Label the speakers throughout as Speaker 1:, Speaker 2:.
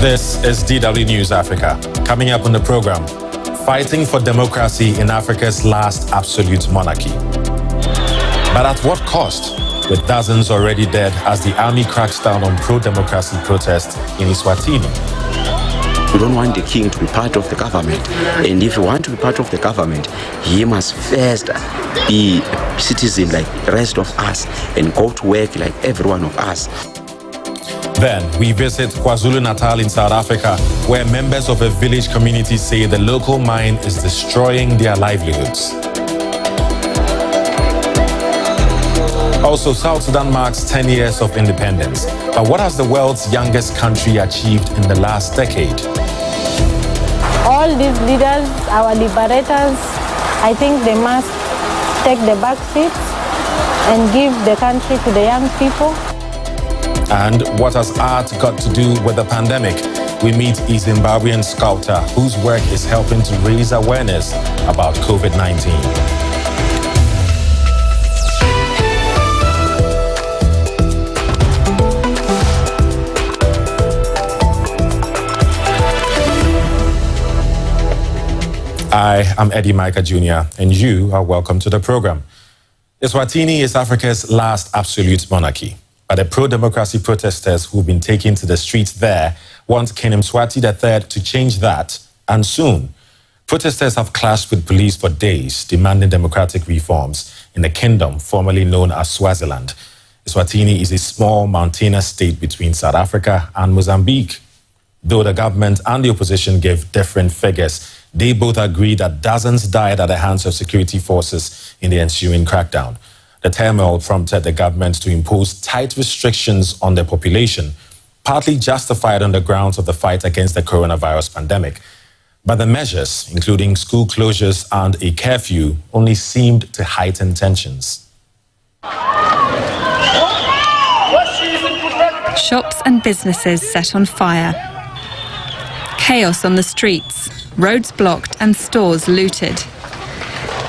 Speaker 1: This is DW News Africa. Coming up on the program, fighting for democracy in Africa's last absolute monarchy. But at what cost? With dozens already dead as the army cracks down on pro-democracy protests in Eswatini.
Speaker 2: We don't want the king to be part of the government. And if you want to be part of the government, he must first be a citizen like the rest of us and go to work like every one of us.
Speaker 1: Then we visit KwaZulu-Natal in South Africa, where members of a village community say the local mine is destroying their livelihoods. Also, South Sudan marks 10 years of independence. But what has the world's youngest country achieved in the last decade?
Speaker 3: All these leaders, our liberators, I think they must take the back seat and give the country to the young people.
Speaker 1: And what has art got to do with the pandemic? We meet a Zimbabwean sculptor whose work is helping to raise awareness about COVID-19. I am Eddie Micah Jr., and you are welcome to the program. Eswatini is Africa's last absolute monarchy. But the pro-democracy protesters who've been taken to the streets there want King Mswati III to change that, and soon. Protesters have clashed with police for days, demanding democratic reforms in the kingdom formerly known as Swaziland. Eswatini is a small mountainous state between South Africa and Mozambique. Though the government and the opposition give different figures, they both agree that dozens died at the hands of security forces in the ensuing crackdown. The turmoil prompted the government to impose tight restrictions on the population, partly justified on the grounds of the fight against the coronavirus pandemic. But the measures, including school closures and a curfew, only seemed to heighten tensions.
Speaker 4: Shops and businesses set on fire. Chaos on the streets, roads blocked and stores looted.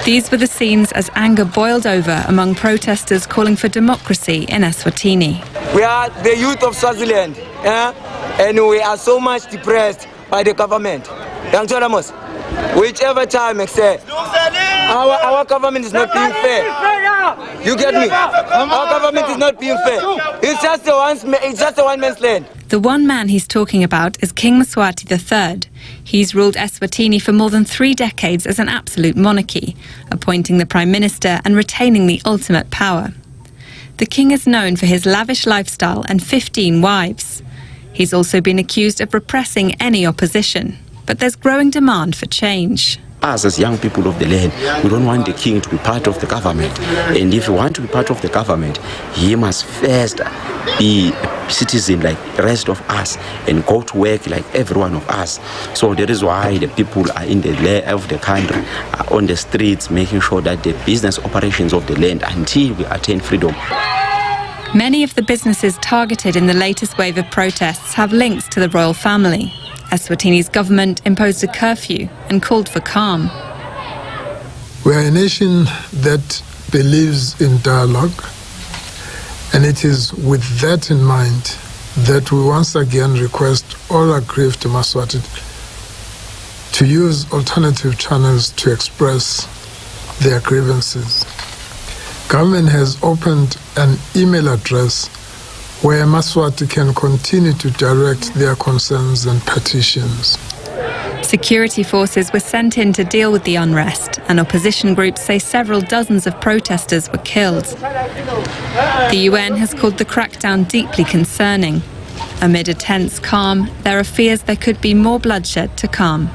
Speaker 4: These were the scenes as anger boiled over among protesters calling for democracy in Eswatini.
Speaker 5: We are the youth of Swaziland, and we are so much depressed by the government. Whichever time I say, our government is not being fair. You get me? Our government is not being fair. It's just a one-man's land.
Speaker 4: The one man he's talking about is King Mswati III. He's ruled Eswatini for more than 3 decades as an absolute monarchy, appointing the Prime Minister and retaining the ultimate power. The king is known for his lavish lifestyle and 15 wives. He's also been accused of repressing any opposition. But there's growing demand for change.
Speaker 2: Us as young people of the land, we don't want the king to be part of the government. And if you want to be part of the government, he must first be a citizen like the rest of us and go to work like every one of us. So that is why the people are in the land of the country, are on the streets, making sure that the business operations of the land until we attain freedom.
Speaker 4: Many of the businesses targeted in the latest wave of protests have links to the royal family. Eswatini's government imposed a curfew and called for calm.
Speaker 6: We are a nation that believes in dialogue, and it is with that in mind that we once again request all aggrieved Mswati to use alternative channels to express their grievances. Government has opened an email address where Mswati can continue to direct their concerns and petitions.
Speaker 4: Security forces were sent in to deal with the unrest, and opposition groups say several dozens of protesters were killed. The UN has called the crackdown deeply concerning. Amid a tense calm, there are fears there could be more bloodshed to come.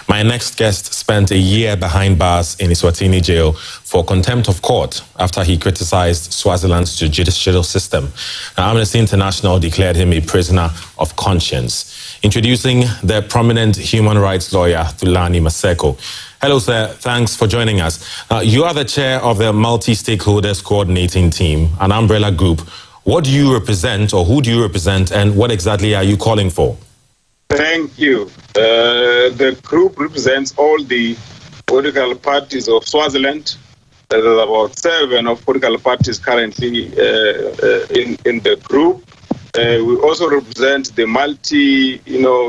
Speaker 1: My next guest spent a year behind bars in Eswatini jail for contempt of court after he criticized Swaziland's judicial system. Now, Amnesty International declared him a prisoner of conscience. Introducing the prominent human rights lawyer, Thulani Maseko. Hello, sir. Thanks for joining us. You are the chair of the Multi-Stakeholders Coordinating Team, an umbrella group. What do you represent, or who do you represent, and what exactly are you calling for?
Speaker 7: Thank you. The group represents all the political parties of Swaziland. There are about 7 of political parties currently in the group. We also represent the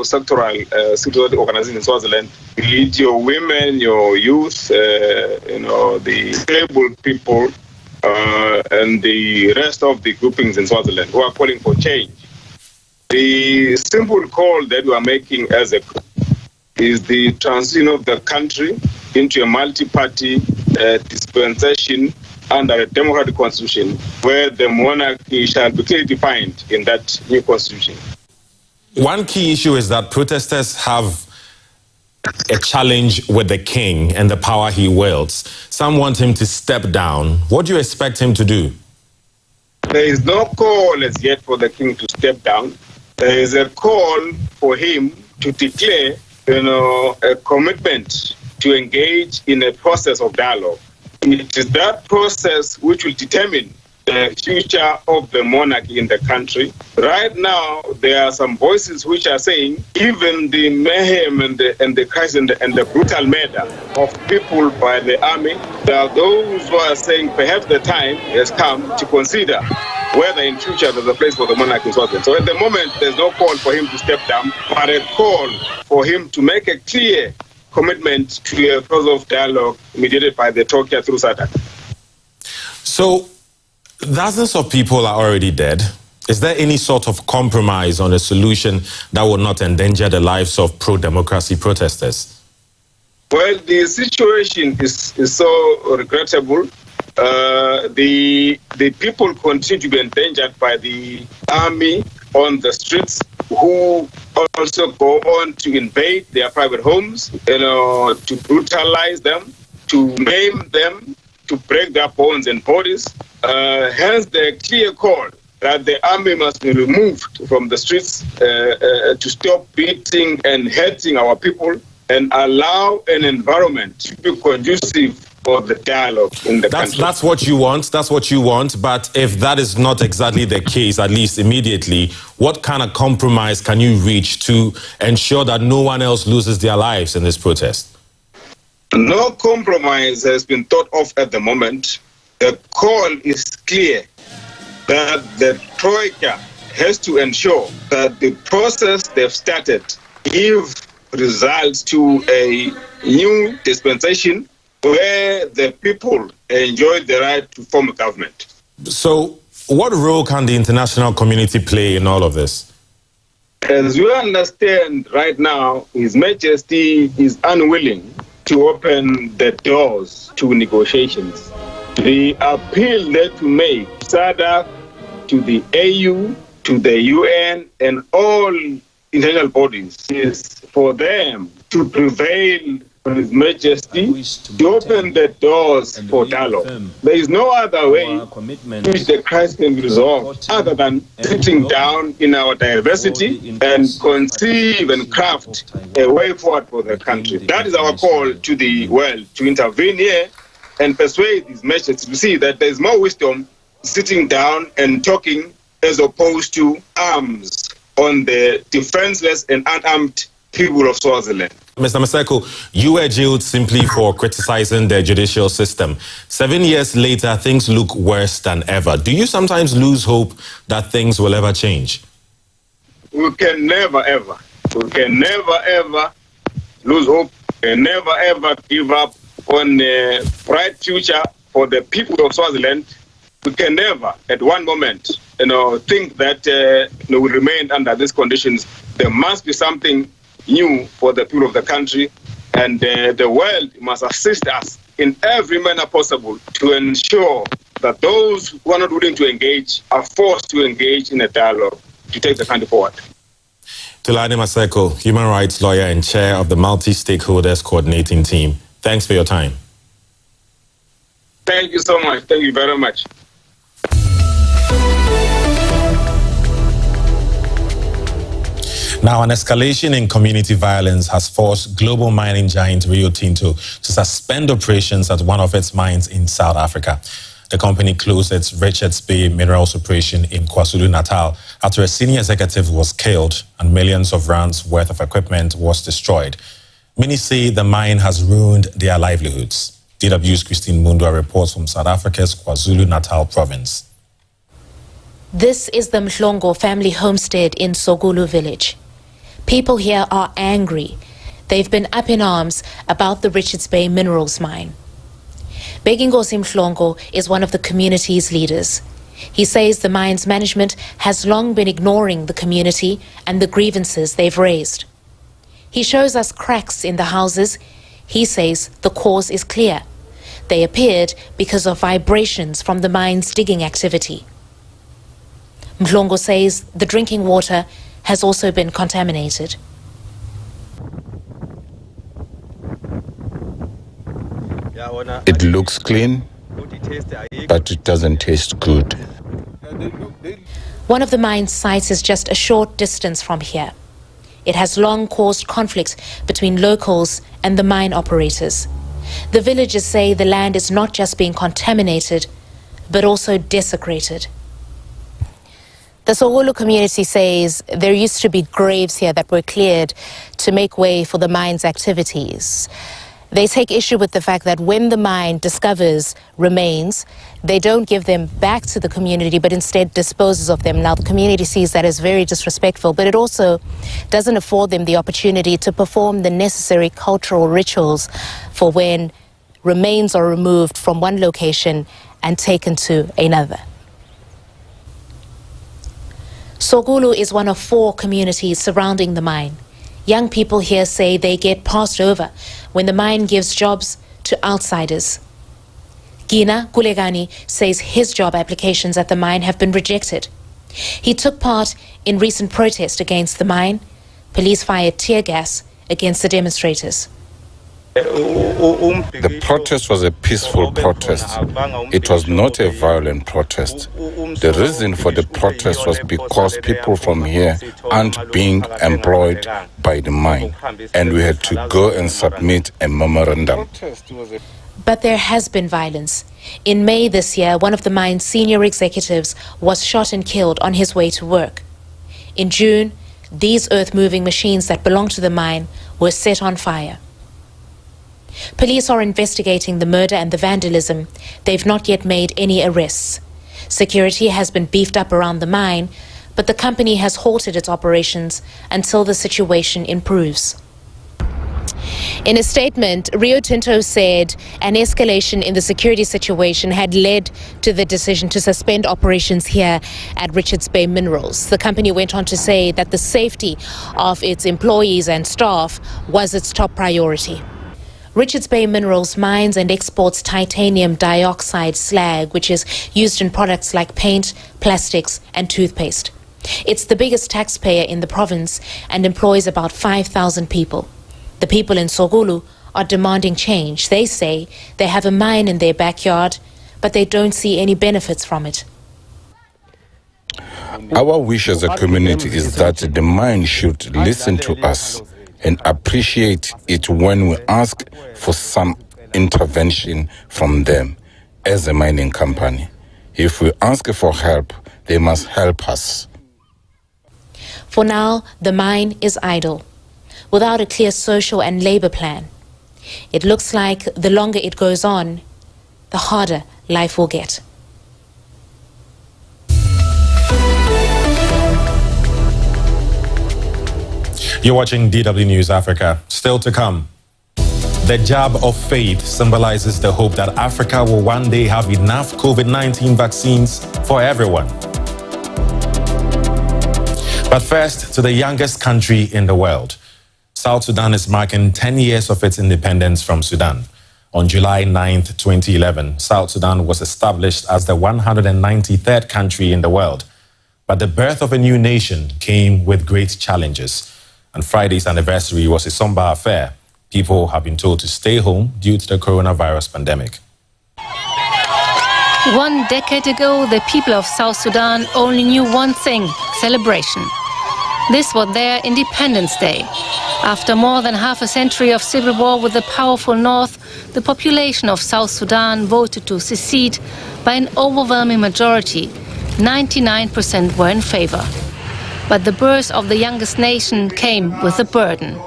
Speaker 7: sectoral civil organization in Swaziland. Lead your women, your youth, the disabled people, and the rest of the groupings in Swaziland who are calling for change. The simple call that we are making as a group is the transition of the country into a multi-party dispensation under a democratic constitution where the monarchy shall be clearly defined in that new constitution.
Speaker 1: One key issue is that protesters have a challenge with the king and the power he wields. Some want him to step down. What do you expect him to do?
Speaker 7: There is no call as yet for the king to step down. There is a call for him to declare, a commitment to engage in a process of dialogue. It is that process which will determine the future of the monarchy in the country. Right now, there are some voices which are saying even the mayhem and the crisis and the brutal murder of people by the army, there are those who are saying perhaps the time has come to consider whether in future there's a place for the monarchy in Swaziland. So at the moment, there's no call for him to step down, but a call for him to make a clear commitment to a process of dialogue mediated by the Tokyo through SADC.
Speaker 1: So, dozens of people are already dead. Is there any sort of compromise on a solution that will not endanger the lives of pro-democracy protesters?
Speaker 7: Well, the situation is so regrettable. The people continue to be endangered by the army on the streets, who also go on to invade their private homes, to brutalize them, to maim them, to break their bones and bodies. Hence the clear call that the army must be removed from the streets to stop beating and hurting our people and allow an environment to be conducive for the dialogue in the country.
Speaker 1: That's what you want. That's what you want. But if that is not exactly the case, at least immediately, what kind of compromise can you reach to ensure that no one else loses their lives in this protest?
Speaker 7: No compromise has been thought of at the moment. The call is clear that the Troika has to ensure that the process they've started give results to a new dispensation where the people enjoy the right to form a government.
Speaker 1: So what role can the international community play in all of this?
Speaker 7: As we understand right now, His Majesty is unwilling to open the doors to negotiations. The appeal that we make, SADC, to the AU, to the UN, and all international bodies, is for them to prevail on His Majesty to open the doors for dialogue. There is no other way which the crisis can be resolved other than sitting down in our diversity and conceive and craft a way forward for the country. That is our call to the world, to intervene here and persuade His Majesty to see that there is more wisdom sitting down and talking as opposed to arms on the defenseless and unarmed people of Swaziland.
Speaker 1: Mr. Maseko, you were jailed simply for criticizing the judicial system. 7 years later, things look worse than ever. Do you sometimes lose hope that things will ever change?
Speaker 7: We can never, ever lose hope and never, ever give up on a bright future for the people of Swaziland. We can never, at one moment, think that we will remain under these conditions. There must be something new for the people of the country, and the world must assist us in every manner possible to ensure that those who are not willing to engage are forced to engage in a dialogue to take the country forward.
Speaker 1: Thulani Maseko, human rights lawyer and chair of the Multi-Stakeholders Coordinating Team. Thanks for your time.
Speaker 7: Thank you so much. Thank you very much.
Speaker 1: Now, an escalation in community violence has forced global mining giant Rio Tinto to suspend operations at one of its mines in South Africa. The company closed its Richards Bay minerals operation in KwaZulu-Natal after a senior executive was killed and millions of rands worth of equipment was destroyed. Many say the mine has ruined their livelihoods. DW's Christine Mundwa reports from South Africa's KwaZulu-Natal province.
Speaker 8: This is the Mhlongo family homestead in Sogulu village. People here are angry. They've been up in arms about the Richards Bay minerals mine. Begingosi Mhlongo is one of the community's leaders. He says the mine's management has long been ignoring the community and the grievances they've raised. He shows us cracks in the houses. He says the cause is clear. They appeared because of vibrations from the mine's digging activity. Mhlongo says the drinking water has also been contaminated.
Speaker 9: It looks clean, but it doesn't taste good.
Speaker 8: One of the mine's sites is just a short distance from here. It has long caused conflict between locals and the mine operators. The villagers say the land is not just being contaminated, but also desecrated. The Sogulu community says there used to be graves here that were cleared to make way for the mine's activities. They take issue with the fact that when the mine discovers remains, they don't give them back to the community, but instead disposes of them. Now, the community sees that as very disrespectful, but it also doesn't afford them the opportunity to perform the necessary cultural rituals for when remains are removed from one location and taken to another. Sogulu is one of 4 communities surrounding the mine. Young people here say they get passed over when the mine gives jobs to outsiders. Gina Gulegani says his job applications at the mine have been rejected. He took part in recent protest against the mine. Police fired tear gas against the demonstrators.
Speaker 9: The protest was a peaceful protest. It was not a violent protest. The reason for the protest was because people from here aren't being employed by the mine, and we had to go and submit a memorandum.
Speaker 8: But there has been violence. In May this year, one of the mine's senior executives was shot and killed on his way to work. In June, these earth-moving machines that belong to the mine were set on fire. Police are investigating the murder and the vandalism. They've not yet made any arrests. Security has been beefed up around the mine, but the company has halted its operations until the situation improves. In a statement, Rio Tinto said an escalation in the security situation had led to the decision to suspend operations here at Richards Bay Minerals. The company went on to say that the safety of its employees and staff was its top priority. Richards Bay Minerals mines and exports titanium dioxide slag, which is used in products like paint, plastics, and toothpaste. It's the biggest taxpayer in the province and employs about 5,000 people. The people in Sogulu are demanding change. They say they have a mine in their backyard, but they don't see any benefits from it.
Speaker 9: Our wish as a community is that the mine should listen to us and appreciate it when we ask for some intervention from them as a mining company. If we ask for help, they must help us.
Speaker 8: For now, the mine is idle, without a clear social and labor plan. It looks like the longer it goes on, the harder life will get.
Speaker 1: You're watching DW News Africa. Still to come. The jab of faith symbolizes the hope that Africa will one day have enough COVID-19 vaccines for everyone. But first, to the youngest country in the world. South Sudan is marking 10 years of its independence from Sudan. On July 9th, 2011, South Sudan was established as the 193rd country in the world. But the birth of a new nation came with great challenges. And Friday's anniversary was a somber affair. People have been told to stay home due to the coronavirus pandemic.
Speaker 10: 1 decade ago, the people of South Sudan only knew one thing: celebration. This was their Independence Day. After more than half a century of civil war with the powerful North, the population of South Sudan voted to secede by an overwhelming majority. 99% were in favor. But the birth of the youngest nation came with a burden.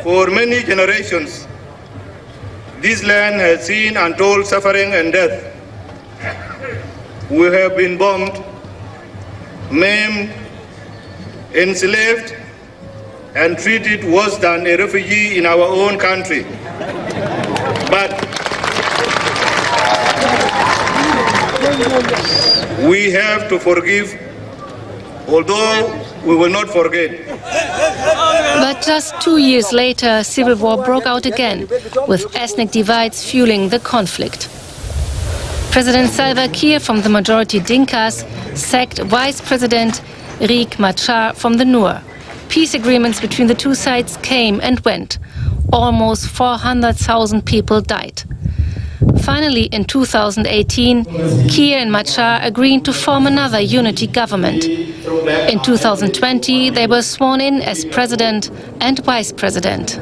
Speaker 11: For many generations, this land has seen untold suffering and death. We have been bombed, maimed, enslaved, and treated worse than a refugee in our own country. But we have to forgive, although we will not forget.
Speaker 10: But just 2 years later, civil war broke out again, with ethnic divides fueling the conflict. President Salva Kiir from the majority Dinkas sacked Vice President Riek Machar from the Nuer. Peace agreements between the two sides came and went. Almost 400,000 people died. Finally, in 2018, Kiir and Machar agreed to form another unity government. In 2020, they were sworn in as president and vice president.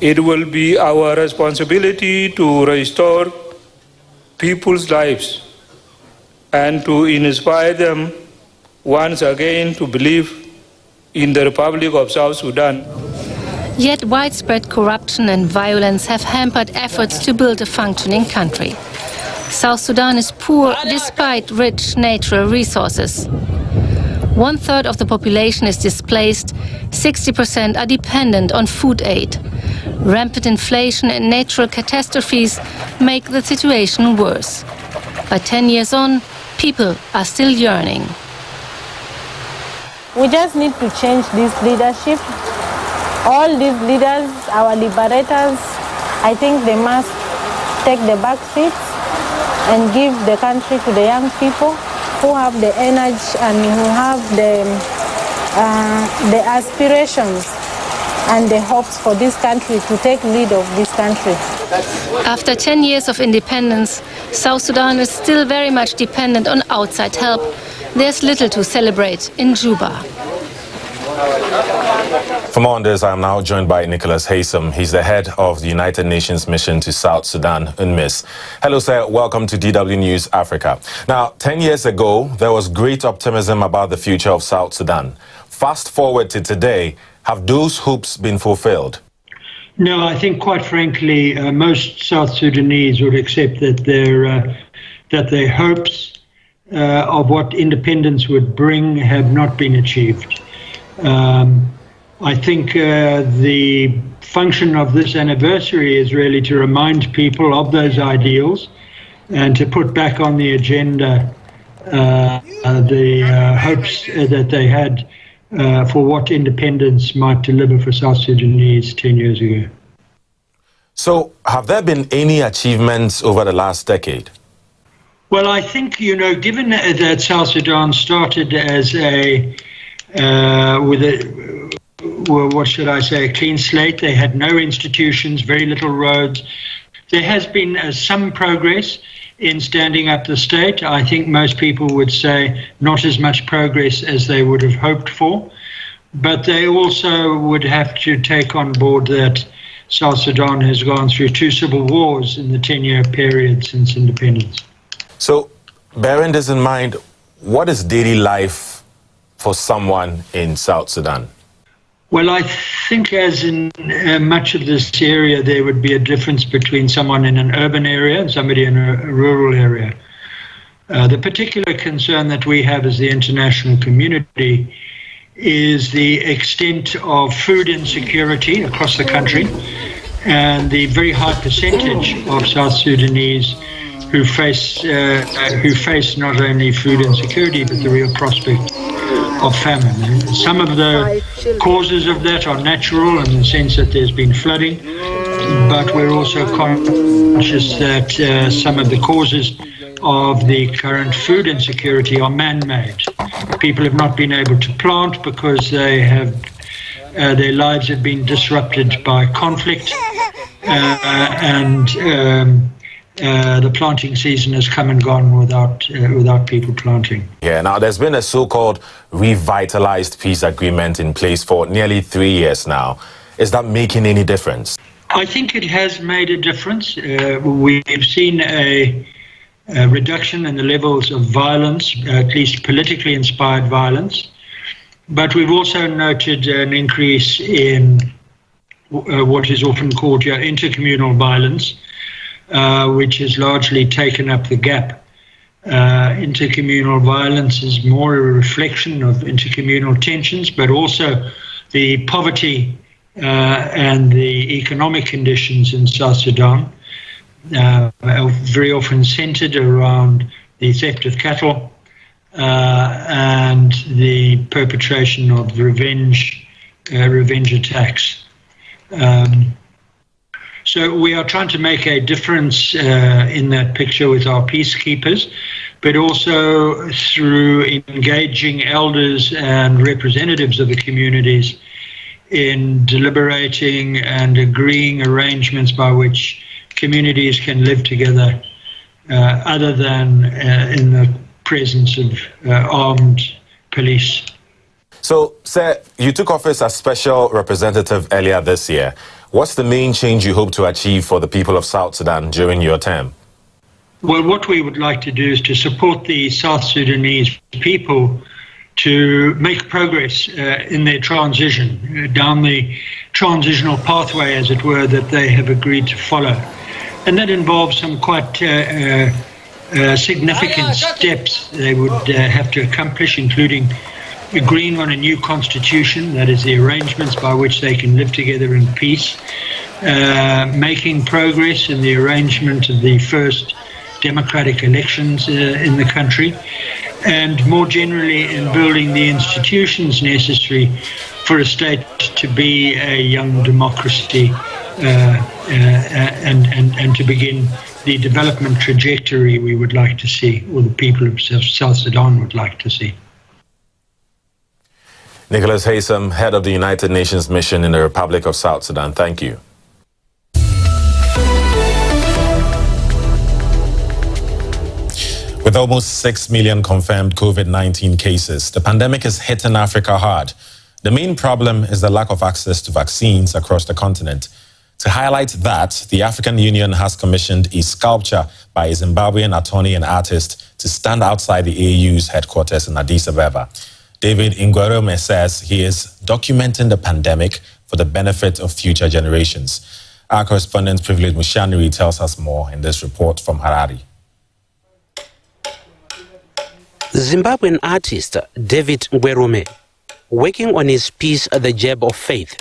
Speaker 12: It will be our responsibility to restore people's lives and to inspire them once again to believe in the Republic of South Sudan.
Speaker 10: Yet widespread corruption and violence have hampered efforts to build a functioning country. South Sudan is poor despite rich natural resources. 1/3 of the population is displaced, 60% are dependent on food aid. Rampant inflation and natural catastrophes make the situation worse. But 10 years on, people are still yearning.
Speaker 3: We just need to change this leadership. All these leaders, our liberators, I think they must take the back seats and give the country to the young people who have the energy and who have the aspirations and the hopes for this country to take lead of this country.
Speaker 10: After 10 years of independence, South Sudan is still very much dependent on outside help. There's little to celebrate in Juba.
Speaker 1: For more on this, I am now joined by Nicholas Haysom. He's the head of the United Nations mission to South Sudan, UNMISS. Hello, sir. Welcome to DW News Africa. Now, 10 years ago, there was great optimism about the future of South Sudan. Fast forward to today, have those hopes been fulfilled?
Speaker 13: No, I think, quite frankly, most South Sudanese would accept that their hopes of what independence would bring have not been achieved. I think the function of this anniversary is really to remind people of those ideals and to put back on the agenda the hopes that they had for what independence might deliver for South Sudanese 10 years ago.
Speaker 1: So, have there been any achievements over the last decade?
Speaker 13: Well, I think, given that South Sudan started as a clean slate. They had no institutions, very little roads. There has been some progress in standing up the state. I think most people would say not as much progress as they would have hoped for. But they also would have to take on board that South Sudan has gone through 2 civil wars in the 10-year period since independence. So,
Speaker 1: bearing this in mind, what is daily life for someone in South Sudan?
Speaker 13: Well, I think as in much of this area, there would be a difference between someone in an urban area and somebody in a rural area. The particular concern that we have as the international community is the extent of food insecurity across the country and the very high percentage of South Sudanese who face not only food insecurity, but the real prospect of famine. And some of the causes of that are natural in the sense that there's been flooding, but we're also conscious that some of the causes of the current food insecurity are man-made. People have not been able to plant because their lives have been disrupted by conflict, the planting season has come and gone without people planting.
Speaker 1: Yeah, now there's been a so-called revitalized peace agreement in place for nearly 3 years now. Is that making any difference?
Speaker 13: I think it has made a difference. We've seen a reduction in the levels of violence, at least politically inspired violence. But we've also noted an increase in what is often called intercommunal violence, which has largely taken up the gap Intercommunal violence is more a reflection of intercommunal tensions, but also the poverty and the economic conditions in South Sudan are very often centered around the theft of cattle and the perpetration of revenge attacks. So we are trying to make a difference in that picture with our peacekeepers, but also through engaging elders and representatives of the communities in deliberating and agreeing arrangements by which communities can live together other than in the presence of armed police.
Speaker 1: So, sir, you took office as special representative earlier this year. What's the main change you hope to achieve for the people of South Sudan during your term?
Speaker 13: Well, what we would like to do is to support the South Sudanese people to make progress in their transition, down the transitional pathway, as it were, that they have agreed to follow. And that involves some quite significant steps they would have to accomplish, including agreeing on a new constitution, that is the arrangements by which they can live together in peace, making progress in the arrangement of the first democratic elections in the country, and more generally in building the institutions necessary for a state to be a young democracy and to begin the development trajectory we would like to see, or the people of South Sudan would like to see.
Speaker 1: Nicholas Haysom, head of the United Nations mission in the Republic of South Sudan. Thank you. With almost 6 million confirmed COVID-19 cases, the pandemic is hitting Africa hard. The main problem is the lack of access to vaccines across the continent. To highlight that, the African Union has commissioned a sculpture by a Zimbabwean attorney and artist to stand outside the AU's headquarters in Addis Ababa. David Ngwerome says he is documenting the pandemic for the benefit of future generations. Our correspondent Privilege Mushaniri tells us more in this report from Harare.
Speaker 14: Zimbabwean artist David Ngwerome, working on his piece The Jab of Faith.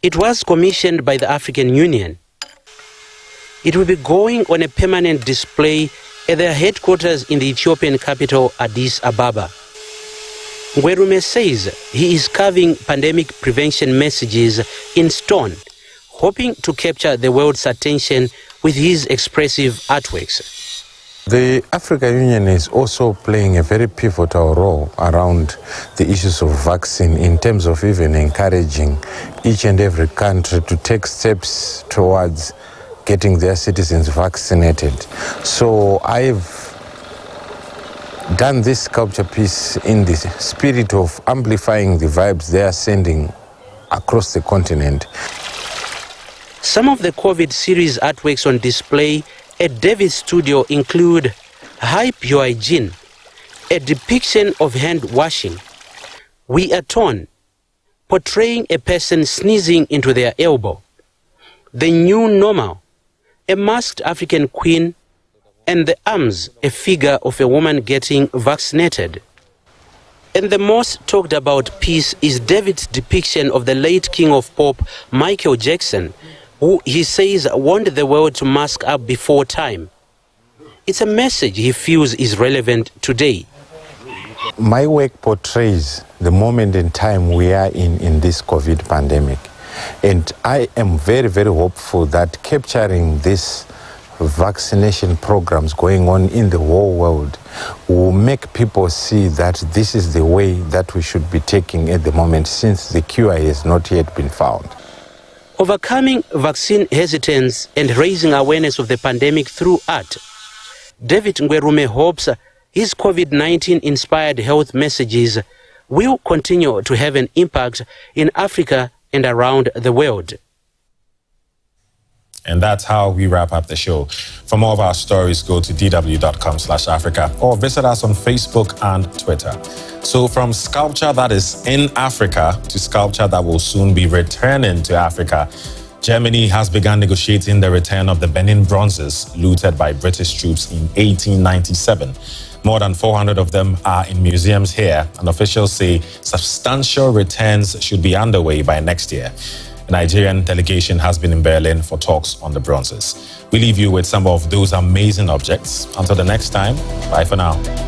Speaker 14: It was commissioned by the African Union. It will be going on a permanent display at their headquarters in the Ethiopian capital Addis Ababa. Ngwerome says he is carving pandemic prevention messages in stone, hoping to capture the world's attention with his expressive artworks.
Speaker 15: The African Union is also playing a very pivotal role around the issues of vaccine in terms of even encouraging each and every country to take steps towards getting their citizens vaccinated. So I've done this sculpture piece in the spirit of amplifying the vibes they are sending across the continent.
Speaker 14: Some of the COVID series artworks on display at David's studio include Hype Your Hygiene, a depiction of hand washing, We Are Torn, portraying a person sneezing into their elbow, The New Normal, a masked African queen, and The Arms, a figure of a woman getting vaccinated. And the most talked about piece is David's depiction of the late king of pop, Michael Jackson, who he says wanted the world to mask up before time. It's a message he feels is relevant today.
Speaker 15: My work portrays the moment in time we are in this COVID pandemic. And I am very, very hopeful that capturing these vaccination programs going on in the whole world will make people see that this is the way that we should be taking at the moment, since the cure has not yet been found.
Speaker 14: Overcoming vaccine hesitance and raising awareness of the pandemic through art, David Ngwerome hopes his COVID-19 inspired health messages will continue to have an impact in Africa and around the world.
Speaker 1: And that's how we wrap up the show. For more of our stories, go to dw.com/Africa or visit us on Facebook and Twitter. So from sculpture that is in Africa to sculpture that will soon be returning to Africa, Germany has begun negotiating the return of the Benin bronzes looted by British troops in 1897. More than 400 of them are in museums here, and officials say substantial returns should be underway by next year. The Nigerian delegation has been in Berlin for talks on the bronzes. We leave you with some of those amazing objects. Until the next time, bye for now.